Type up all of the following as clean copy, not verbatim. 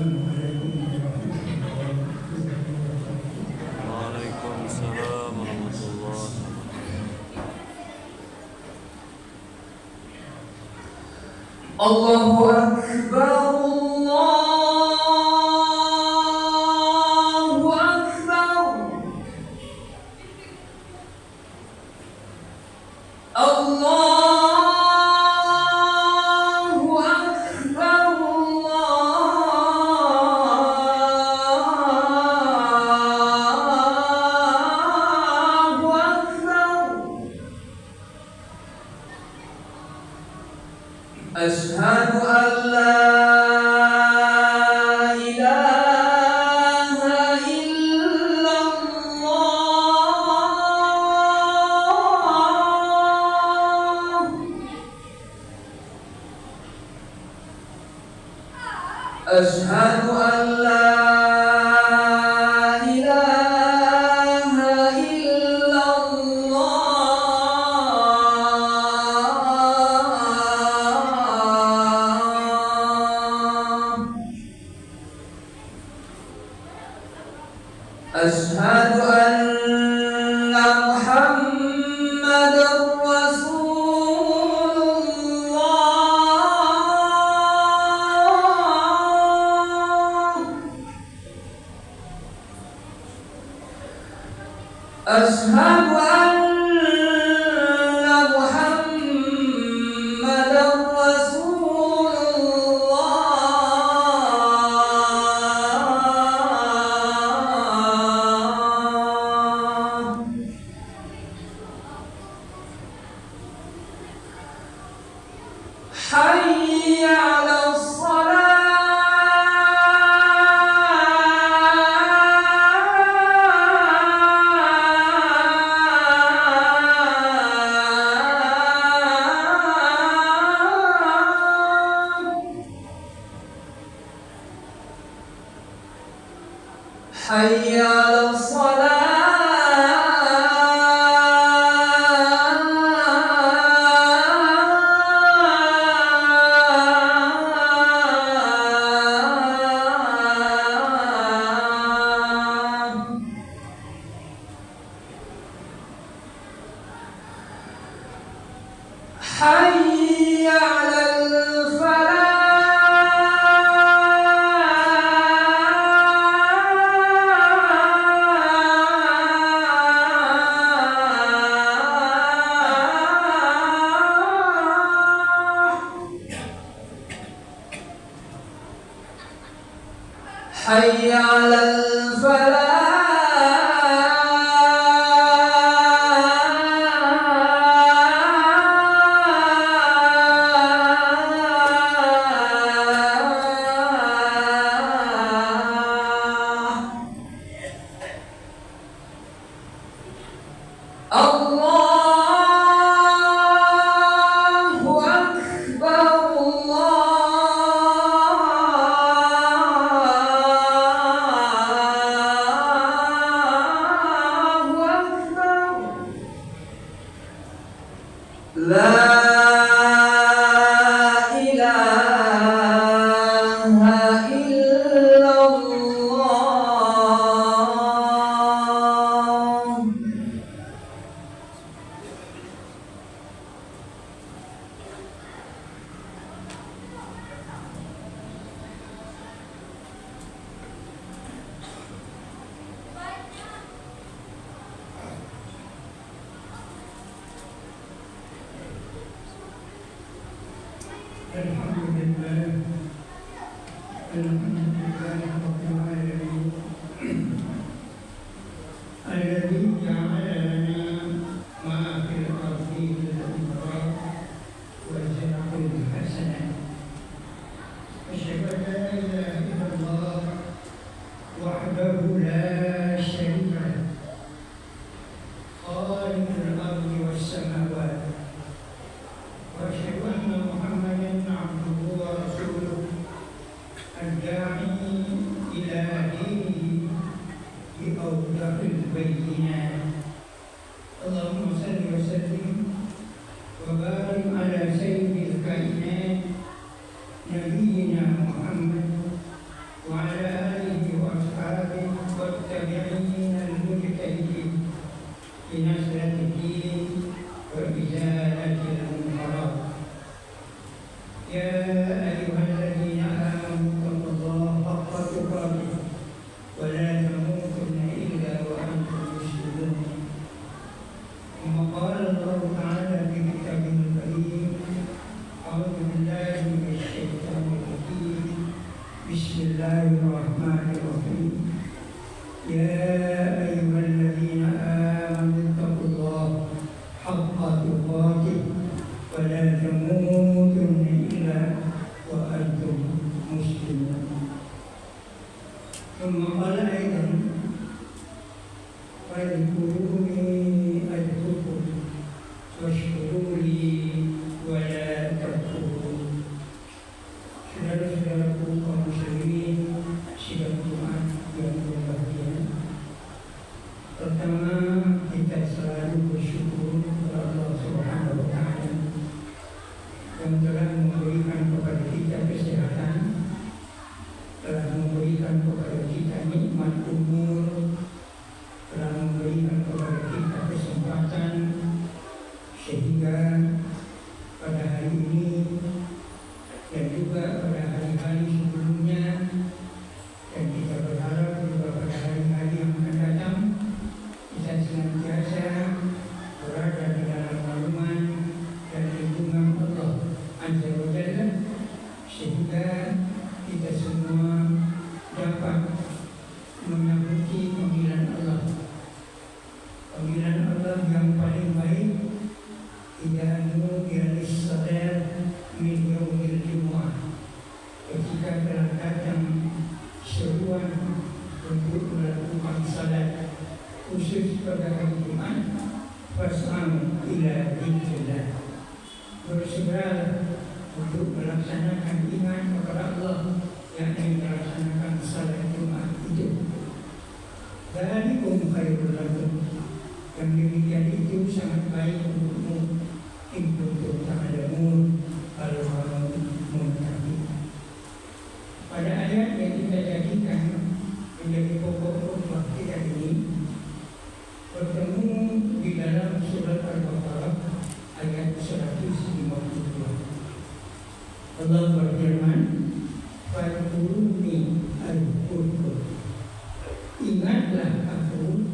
Waalaikumsalam warahmatullahi wabarakatuh. Allahu Akbar, Allahu Akbar, Allahu Akbar, Allahu Akbar. Ashhadu an la ilaha illallah. Ashhadu an la ilaha illallah. Ashhadu anna Muhammadar Rasulullah. Ashhadu anna Muhammadar Rasulullah. Hayya 'alas Hayya 'alas Hayya 'alal Hayya 'alal falah. Allahu Akbar, Allahu Akbar. La ilaha illallah. Alhamdulillah, Alhamdulillah Rabbil Alamin. Alladzi ja'alana ma'a fil ardi al-ibrar wa ja'alul hasanah. Asyhadu an la ilaha illallah wahdahu la syarika lahu. Khaliqul ardi was samawati. Wa asyhadu anna Muhammadan 'abduhu wa rasuluh. Al-da'i ila dinihi bi awdahil bayyinat. Allahumma salli wa sallim wa barik ala sayyidil kainat nabiyyina Muhammad wa fas'au ila dzikrillah. Bersegera untuk melaksanakan iman kepada Allah, yakni melaksanakan salat Jumat itu. Dzalikum khairul lakum. Yang demikian itu sangat baik untukmu. In kuntum ta'lamun, kalau kamu mengetahui. Pada ayat yang kita jadikan menjadi pokok khutbah kita ini bertemu di dalam surat Al-Baqarah ayat 152. Allah berfirman, "Fadkuruni azkurkum." Ingatlah aku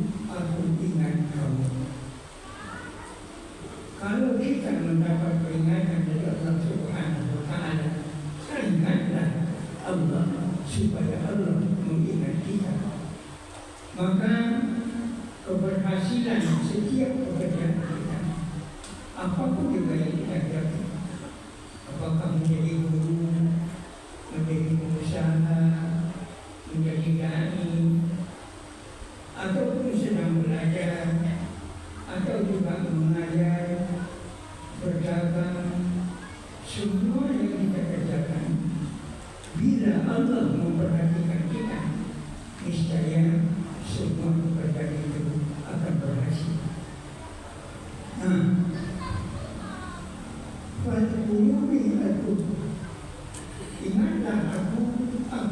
ingat kamu. Kalau kita mendapat peringatan dari Allah Subhanahu wa Ta'ala, ingatlah Allah supaya Allah mengingat kita. Maka keberhasilan setiap pekerjaan kita, apapun juga yang kita hadapi, apakah menjadi guru, menjadi pengusaha, menjadi dai, ataupun sedang belajar, atau juga mengajar, berdagang, semua yang kita kerjakan, bila Allah memperhatikan kita, niscaya semua pekerjaan itu akan berhasil. Nah, fadkuruni aku, ingatlah aku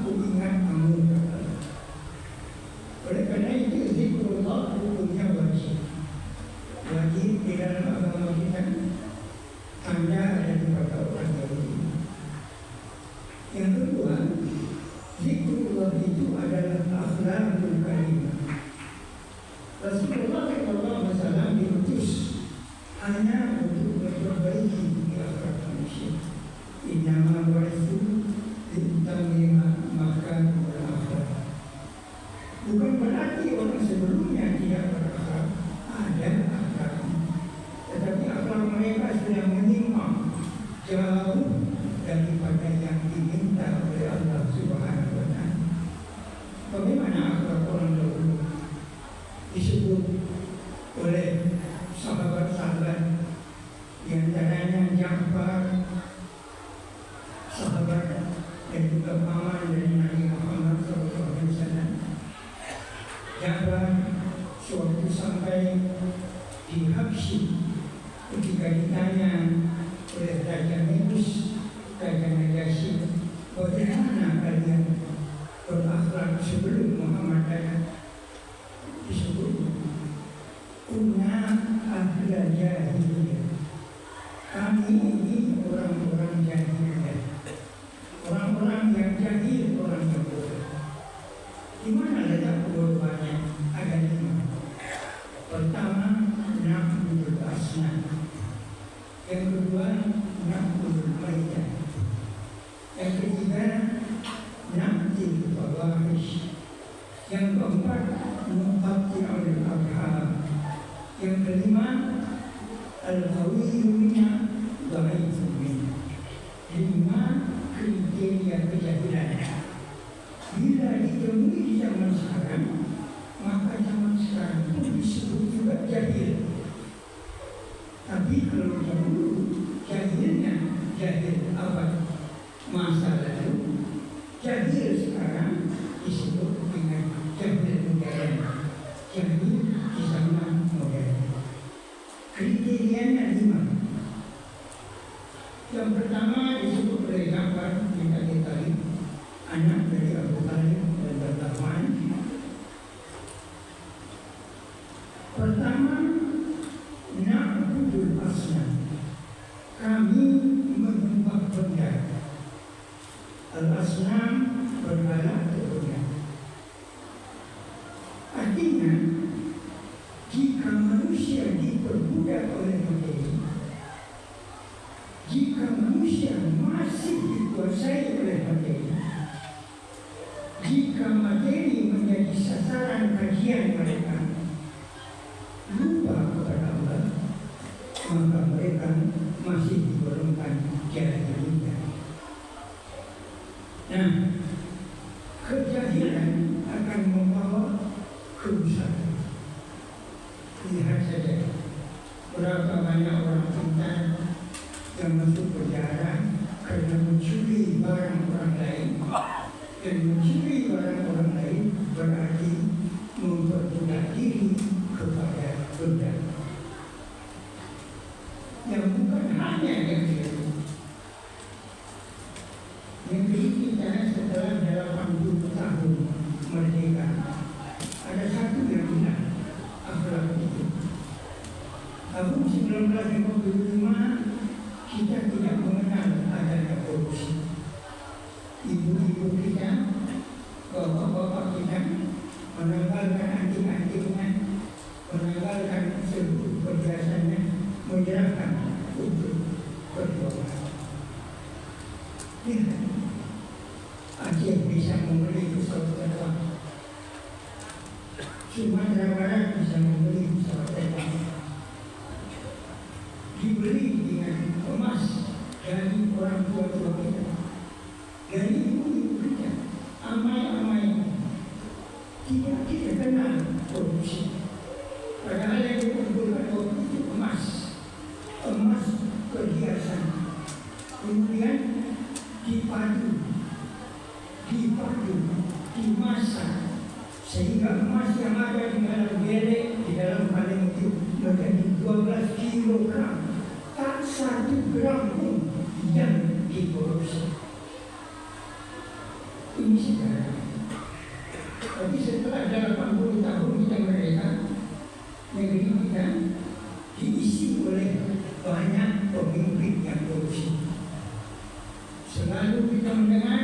ingat kamu. Oleh karena itu zikrullah hukumnya wajib. Wajib di dalam agama kita hanya ada pada orang Yahudi. Yang kedua, zikrullah itu adalah akhlakul karimah. Rasulullah SAW diutus hanya untuk memperbaiki akhlak manusia. Innama bu'itsu liutammima makarim al-akhlaq. Bukan berarti orang sebelumnya tidak berakhlak, ada akhlak, tetapi akhlak mereka sudah menyimpang jauh daripada yang diminta oleh Allah Subhanahu wa Ta'ala. Bagaimana akhlak orang dahulu disebut oleh sahabat-sahabat, di antaranya Ja'far, sahabat dan juga paman dari Nabi Muhammad SAW. Ja'far suatu sampai di Habsyi, ketika ditanya oleh Raja Negus, Raja Najasyi, bagaimana kalian berakhlak sebelum Muhammad datang, disebut kunna ahla jahiliyah. Kami ini orang-orang jahiliyah, orang-orang yang jahil, orang yang bodoh. Di mana letak kedudukannya? Ada 5. Pertama, na'budul asnam. Yang kedua, na'budul maitah. Yang ketiga, na'til fawahish. Yang keempat, nuqatti'ul arham. Yang kelima, al-qawiyyu minna dha'ifun minna. 5 kriteria kejahilan. Bila ditemui di zaman sekarang, maka zaman sekarang itu disebut juga jahil. Tapi kalau dahulu jahilnya jahil abad masa lalu, jahil sekarang disebut dengan jahil modern, jahil di zaman modern. Kriterianya 5. Yang pertama disebut oleh Ja'far bin Abi Thalib, anak dari Abu Talib dan bertawan. Pertama, na'budul asnam. Kami menyembah benda. Al-asnam berhala atau benda. Artinya, jika manusia diperbudak oleh materi, jika manusia masih dikuasai oleh materi, jika materi menjadi sasaran kajian mereka, lupa kepada Allah, maka mereka masih digolongkan jahiliyah. Nah, kejahilan akan membawa kerusakan. Lihat saja, berapa banyak orang pintar yang masuk penjara karena mencuri barang orang lain, dan mencuri barang orang lain berarti memperbudak diri kepada benda yang bukan hanya yang itu. Negeri kita setelah 80 tahun merdeka, ada satu yang hilang, akhlak itu. Tahun 1955 kita tidak mengenal adanya korupsi. Ibu-ibu kita, bapak-bapak kita menanggalkan anting-antingnya, menanggalkan seluruh perhiasannya, menyerahkan untuk berdoa. Lihat, Aceh bisa membeli pesawat terbang, Sumatera Barat bisa membeli pesawat terbang, dibeli dengan emas dari orang tua-tua kita, dari ibu-ibu kita, amai-amai, tidak kenal korupsi. Padahal yang dikumpulkan waktu itu emas perhiasan, kemudian dipadu, dimasak, sehingga emas yang ada di dalam belek, di dalam kaleng itu menjadi 12 kilogram. Tak 1 gram pun yang dikorupsi. Ini sekarang. Tapi setelah 80 tahun kita merdeka, negeri kita diisi oleh banyak pemimpin yang korupsi. Selalu kita mendengar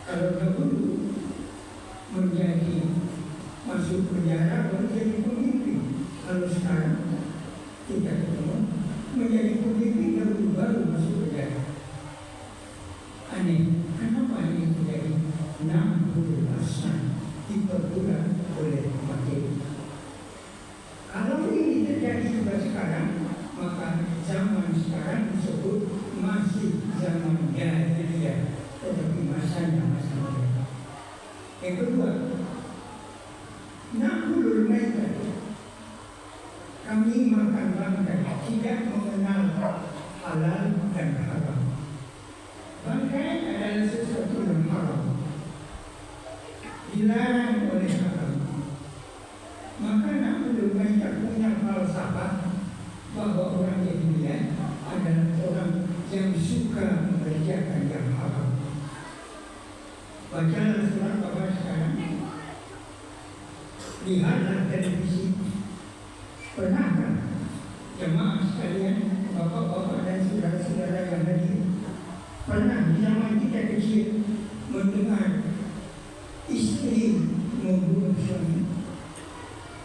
kalau dahulu menjadi masuk penjara baru jadi pemimpin. Kalau sekarang kita ketemu menjadi pemimpin baru masuk penjara. Aneh, kenapa ini terjadi? 60% diperbudak oleh materi. Kalau ini terjadi juga sekarang, maka zaman sekarang disebut masih zaman jahiliyah, tetapi masanya masih muda. Yang kedua, nakulul maitat, kami makan bangkai, tidak mengenal halal dan haram. Bangkai adalah sesuatu yang haram, dilarang oleh haram. Maka nakulul maitat punya falsafah bahwa orang jahiliyah adalah orang yang suka mengerjakan yang haram. Bacalah surat Bapak sekarang, lihatlah televisi. Pernahkah jemaah sekalian, bapak-bapak dan saudara-saudara yang hadir, pernah di zaman kita kecil mendengar istri membunuh suami?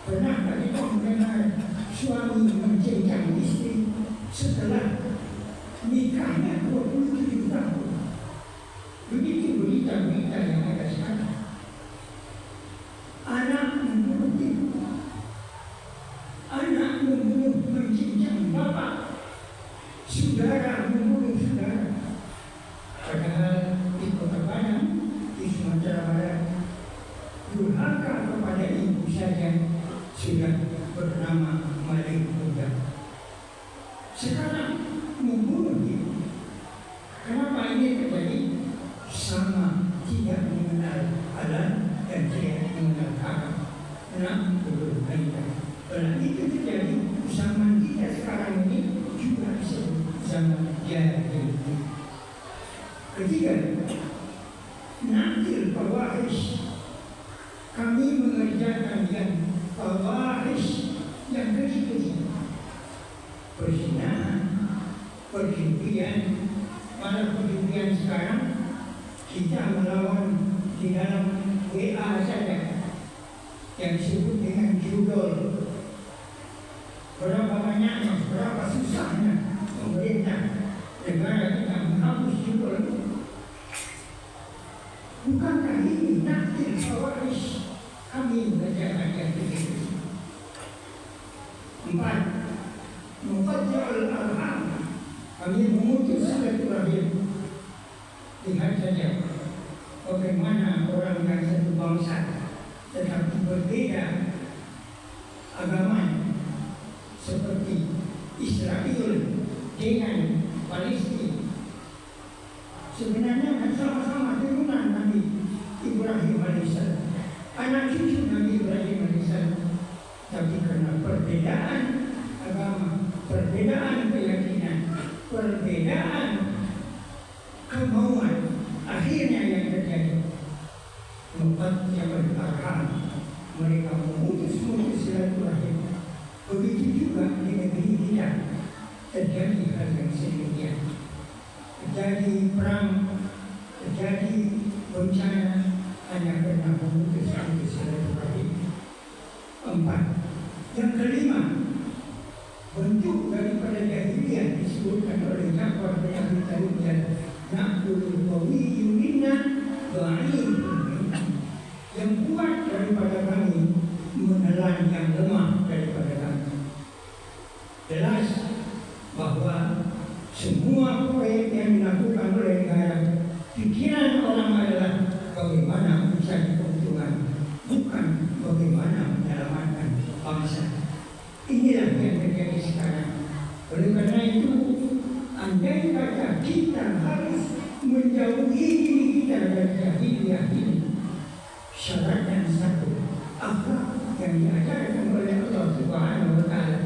Pernahkah kita mendengar suami mencengcang istri setelah nikahnya 27 tahun? Begitu berita-berita yang ada sekarang. Anak membunuh ibu, anak membunuh mencincang bapak, saudara membunuh saudara. Padahal di Kota Padang, di Sumatera Barat, durhaka kepada ibu saja sudah bernama maling muda. Sekarang membunuh ibu. Kenapa ini terjadi? Sama tidak mengenal halal dan tidak mengenal haram. Enam berbeda. Kalau itu terjadi, zaman kita sekarang ini juga disebut zaman jahiliyah. Ketiga, nakil fawahish. Kami mengerjakan yang fawahish, yang keji-keji. Perzinahan, perjudian, malah perjudian sekarang kita melawan di dalam WA saja yang disebut dengan judul. Berapa banyaknya, berapa susahnya pemerintah negara kita menghapus judul. Bukankah ini nakil fawahish? Kami mengerjakan yang begitu. 4. Mufajja'ul arham. Kami memutus silaturahim. Lihat saja bagaimana orang yang satu bangsa tetapi berbeda agama, seperti dengan Palestina. Sebenarnya kan sama-sama turunan Nabi Ibrahim alaihissalam, anak cucu Nabi Ibrahim alaihissalam. Tapi karena perbedaan agama, perbedaan keyakinan, perbedaan kemauan, akhirnya yang terjadi membuat yang berarham, mereka memutus silaturahim. Begitu juga di negeri kita terjadi hal yang sedemikian. Terjadi perang, terjadi bencana, hanya karena memutus silaturahim. 4. Yang kelima, bentuk daripada jahiliyah disebutkan oleh Ja'far bin Abi Thalib, na'budul qawiyyu minna dha'ifun minna. Yang kuat daripada kami menelan yang lemah daripada kami. Jelas bahwa semua proyek yang dilakukan oleh negara, pikiran orang adalah bagaimana mencari keuntungan, bukan bagaimana menyelamatkan bangsa. Inilah yang terjadi sekarang. Oleh karena itu, andai kata kita harus menjauhi diri kita dari jahiliyah ini, syaratnya satu, akhlak yang diajarkan oleh Allah Subhanahu wa Ta'ala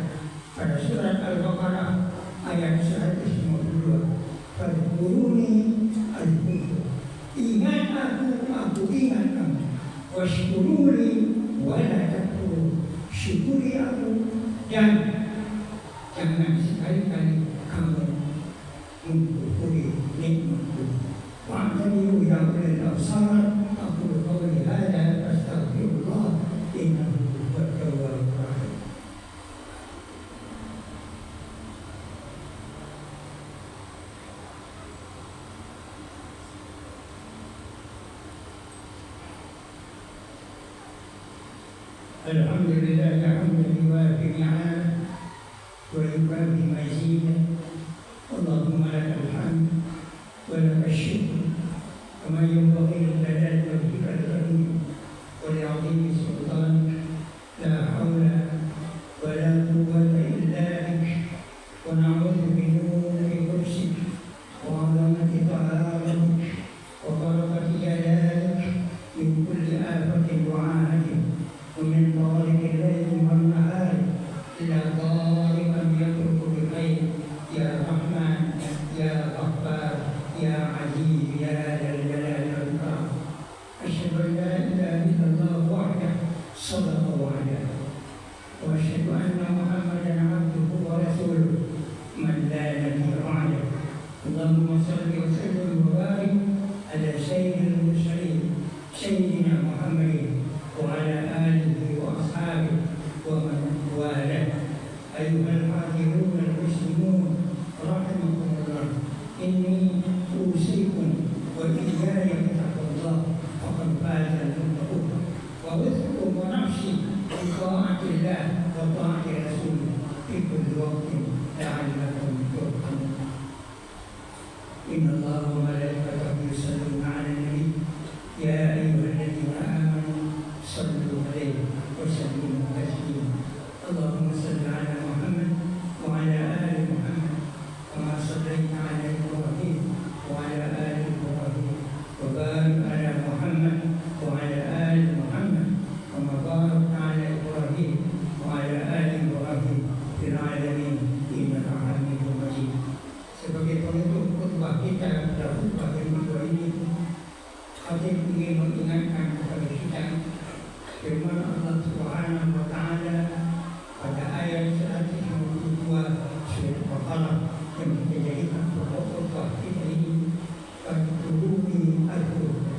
pada surat Al-Baqarah ayat 152. Fadhkuruni adhkurkum. Ingat aku ingat kamu. Washkuruni wala takfurun. Syukuri aku dan jangan sekali-kali kamu mengkufuri nikmatku. Wa'tadiru ya ulil absar. Aqulu qawli hadza astaghfirullah innahu huwat tawwabur rahim. Alhamdulillah hamdan yuwafi ni'amah wa yukafi mazidah. Allahumma lakal hamd wa lakal syukr kama yanbaghi li-jalali wajhikal karim wa li-'azimi sultanik. La hawla wa la quwwata illa bik wa na'udzu bi nuri qudsik wa 'azamati ta'alamik wa barakati jalalik min kulli afatin wa 'ahatin ومن طارق الليل والنهار إلى طارقا يترك بخير. يا رحمن يا غفار يا عزيز يا ذا الجلال والإكرام. أشهد أن لا إله إلا الله وحده صدق وعده وأشهد أن محمدا عبده ورسوله من لا نبي بعده. اللهم صل وسلم وبارك على سيد المرسلين سيدنا محمد وعلى آله وأصحابه ومن والاه. أيها الحاضرون المسلمون رحمكم الله، إني أوصيكم وإياي بتقوى الله فقد فاز المتقون. وأوصيكم ونفسي بطاعة الله وطاعة رسوله في كل وقت لعلكم ترحمون. إن الله وملائكته يصلون على النبي يا أيها الذين آمنوا صلوا عليه وسلموا تسليما. اللهم صل على محمد وعلى آل محمد كما صليت على إبراهيم وعلى آل إبراهيم وبارك على محمد وعلى آل محمد كما باركت على إبراهيم وعلى آل إبراهيم في العالمين إنك حميد مجيد. Sebagai penutup khutbah kita pada khutbah yang kedua ini, khatib ingin mengingatkan kepada kita firman Allah Subhanahu wa Ta'ala pada ayat 152 surat Al-Baqarah yang kita jadikan pokok khutbah kita ini. Fadhkuruni adhkurkum.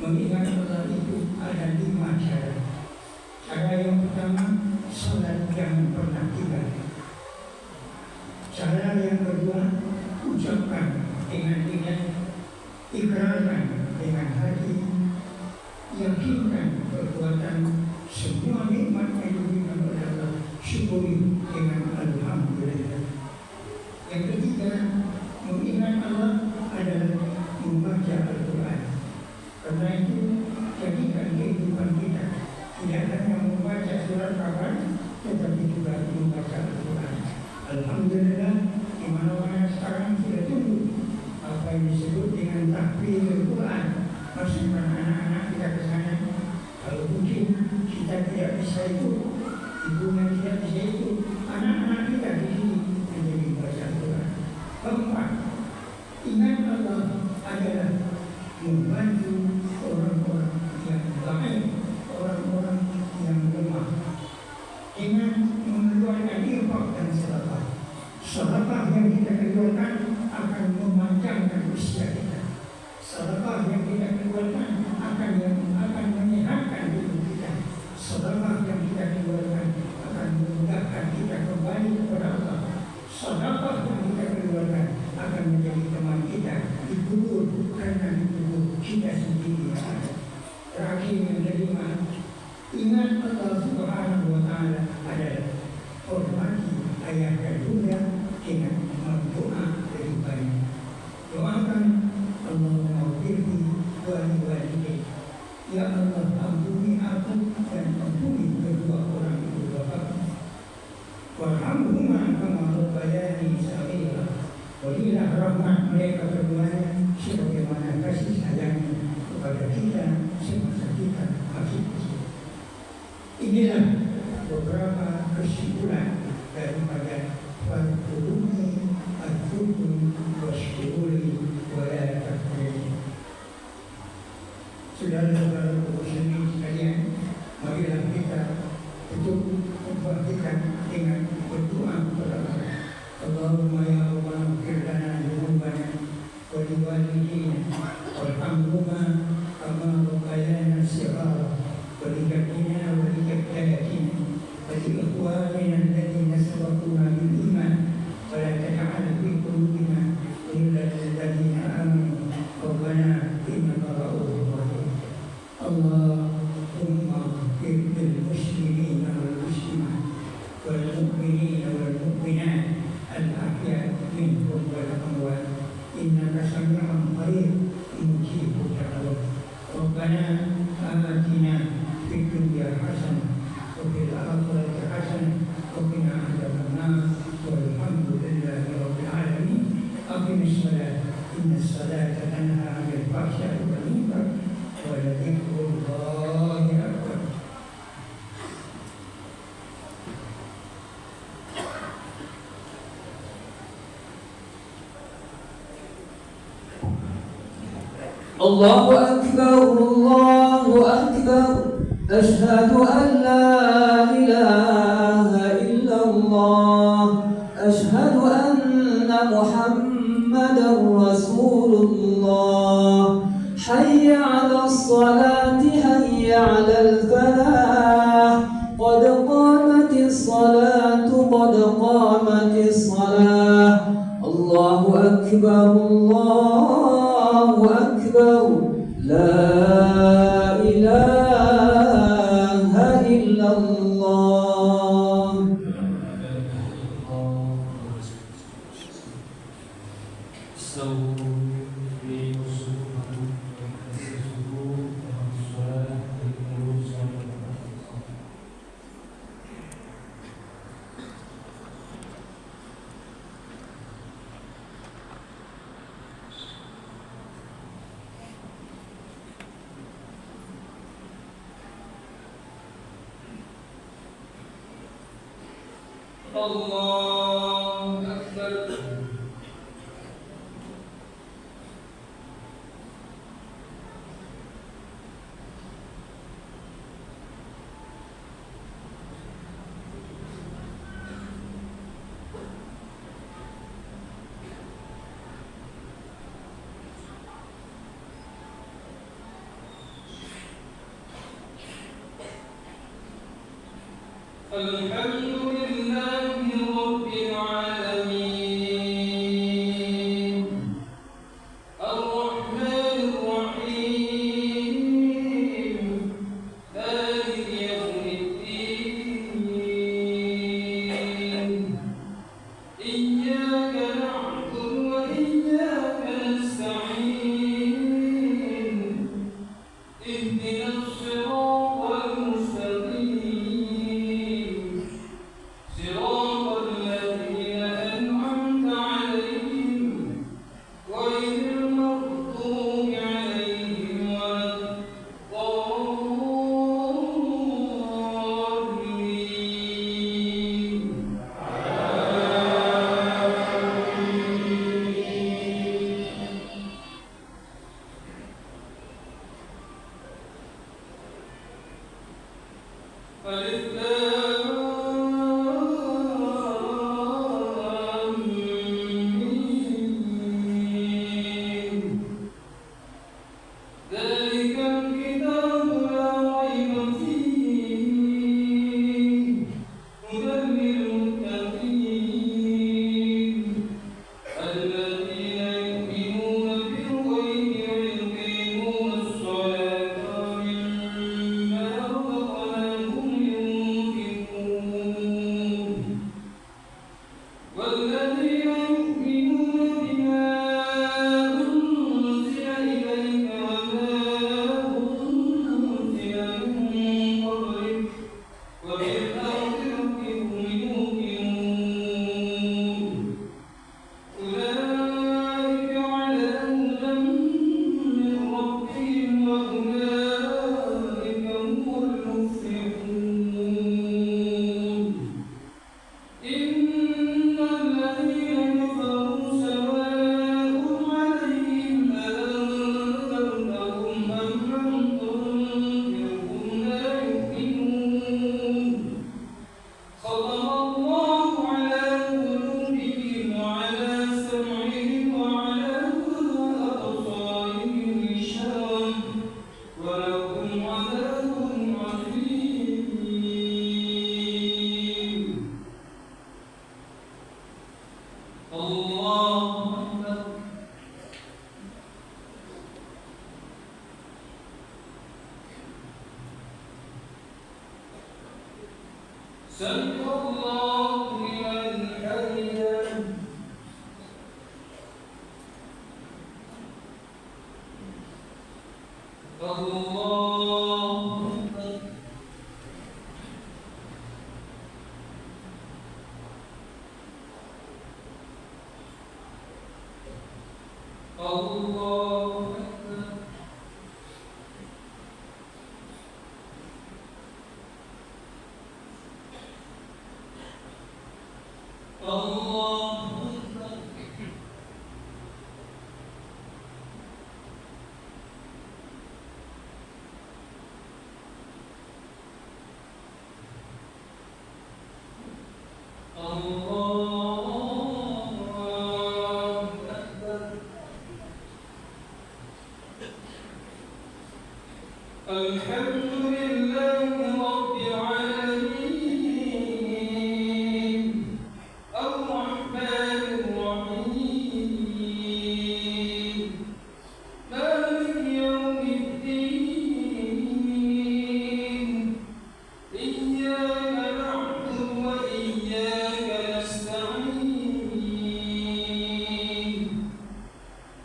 Mengingat Allah itu ada 5 cara. Cara yang pertama, salat jangan pernah tinggal. Cara yang kedua, ucapkan dengan lidah, ikrarkan dengan hati, yakinkan perbuatan semua nikmat yang diberikan oleh Allah, syukuri dengan alhamdulillah. Yang ketiga, mengingat Allah adalah membaca Al-Quran. Karena itu, jadikan kehidupan kita tidak hanya membaca surat kabar, tetapi juga membaca Al-Quran. Alhamdulillah, di mana yang disebut dengan tahfidz Quran, masukkan anak-anak kita ke sana. Kalau mungkin kita tidak bisa ikut, ibunya tidak bisa ikut, anak-anak kita di sini menjadi baca Quran. Keempat, ingat Allah adalah membantu orang-orang yang baik, orang-orang yang lemah, dengan mengeluarkan infak dan sedekah. Sedekah yang kita keluarkan akan memanjangkan usia kita. Sedekah yang kita keluarkan akan menyehatkan tubuh kita. Sedekah yang kita keluarkan akan memudahkan kita kembali kepada Allah. Sedekah yang kita keluarkan akan menjadi teman kita di kubur, karena di kubur kita sendiri yang ada. Terakhir yang kelima, ingat Allah Subhanahu wa Ta'ala adalah hormati ayah dan bunda dengan berdoa lebih banyak. Doakan Allahumma firli wa liwalidayya. Ya Allah, ampuni aku dan ampuni kedua orang ibu bapa. Warhamhuma kama rabbayani shaghira. Berilah rahmat mereka keduanya sebagaimana kasih sayangnya kepada kita semasa kita masih kecil. Inilah beberapa kesimpulan daripada Al-Qur'ani Al-Qur'ani Wasyuruli Wala Takfiri. Saudara-saudara muslimin sekalian, marilah kita untuk membangkitkan dengan berdoa kepada Allah. Allahumma ya Rabbana ighfir lana dzunubana wa liwalidayna warhamhuma kama rabbayana shighara wa lijaddina wa lijaddatina wa liikhwanina alladhina sabaquna bil iman wa la taj'al fi qulubina ghillan lil ladzina amanu rabbana innaka ra'ufur rahim. Allahumma ighfir lil muslimina wal muslimat wal mu'minina wal mu'minat al-ahya minhum wal amwat innaka sami'un qarib mujibud da'wat. Rabbana atina fid dunya hasanah wa fil akhirati hasanah wa qina adzabannar. Walhamdulillahi rabbil alamin. Aqimis shalah, innas salata tanha 'anil fahsya'i wal munkar wa la dzikrullahi akbar. Allahu Akbar, Allahu Akbar. Ashhadu an la ilaha illallah. Ashhadu anna Muhammadar Rasulullah. Hayya 'alas salati, hayya 'alal falah. Qad qamatis salatu, qad qamatis salah. Allahu Akbar, Allahu Akbar. La ilaha illallah. Allahu Akbar. Alhamdulillahi Rabbil Alamin. Ar-Rahmanir Rahim. Maliki Yawmiddin. Iyyaka na'budu wa iyyaka nasta'in. Ihdinas siratal mustaqim. صراط الذين أنعمت عليهم غير الذين يؤمنون بما أنزل إليك وما أنزل من قبلك وبالآخرة هم يوقنون أولئك على هدى من ربهم وأولئك هم المفلحون إن الذين كفروا سواء عليهم أأنذرتهم أم لم تنذرهم لا يؤمنون ختم الله على قلوبهم وعلى سمعهم وعلى أبصارهم غشاوة ولهم عذاب عظيم الله أكبر سمع الله لمن حمده الله أكبر الله أكبر الله أكبر الله أكبر الحمد لله رب العالمين الرحمن الرحيم مالك يوم الدين إياك نعبد وإياك نستعين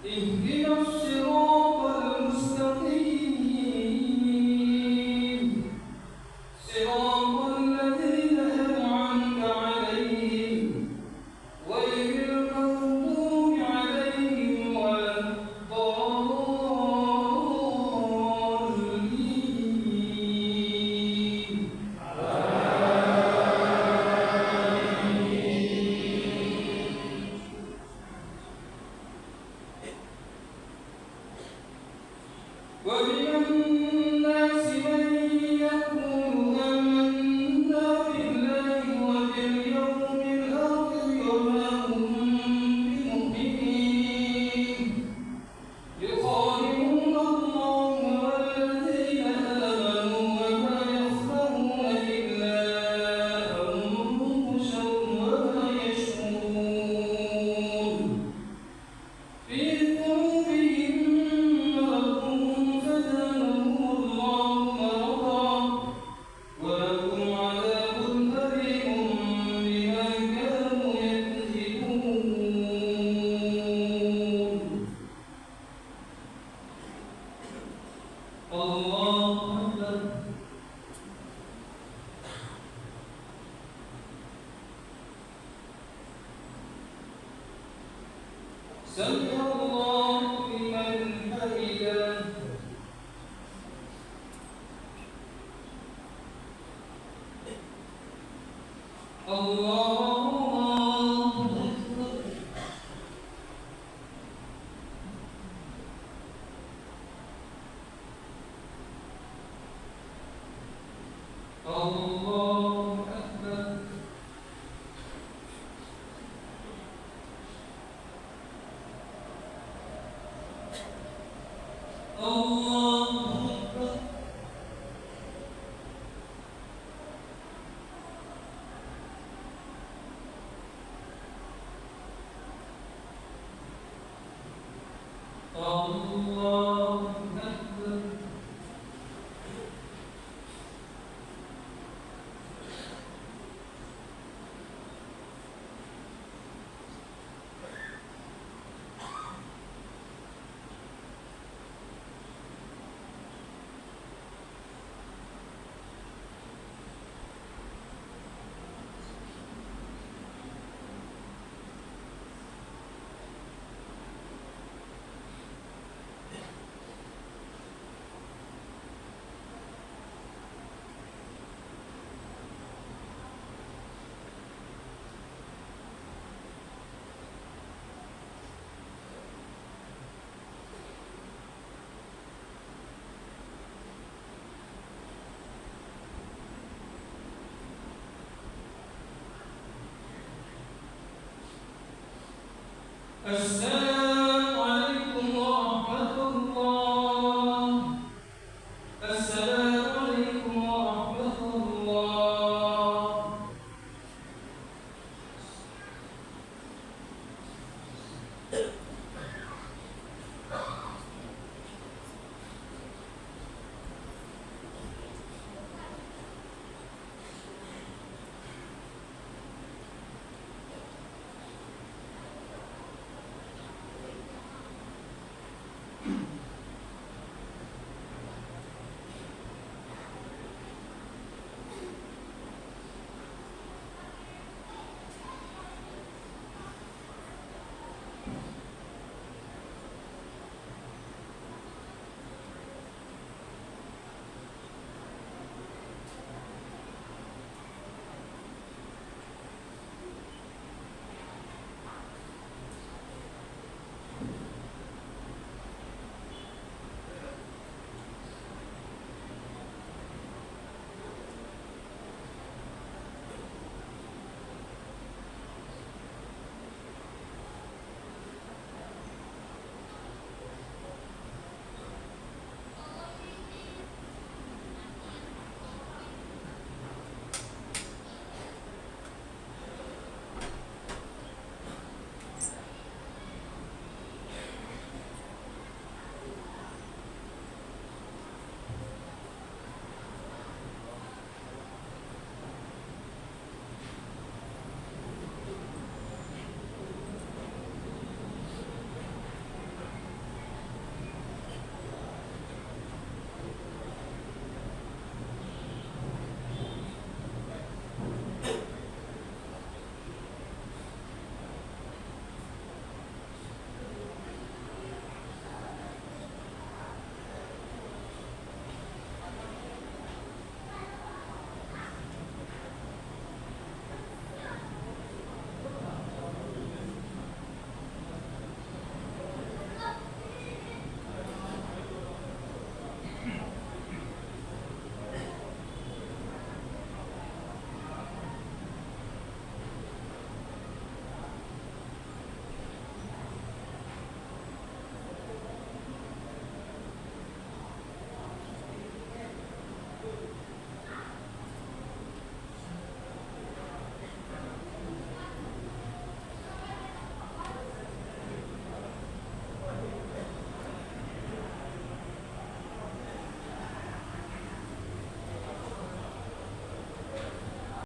اهدنا الصراط المستقيم صراط الذين أنعمت عليهم غير المغضوب عليهم ولا الضالين ومن الناس من يقول آمنا بالله وباليوم الآخر وما هم بمؤمنين يخادعون الله والذين آمنوا وما يخدعون إلا أنفسهم وما يشعرون في قلوبهم مرض فزادهم الله مرضا ولهم عذاب أليم بما كانوا يكذبون الله أكبر سمع الله لمن حمده الله أكبر الله أكبر الله أكبر الله أكبر السلام عليكم ورحمة الله. السلام عليكم ورحمة الله.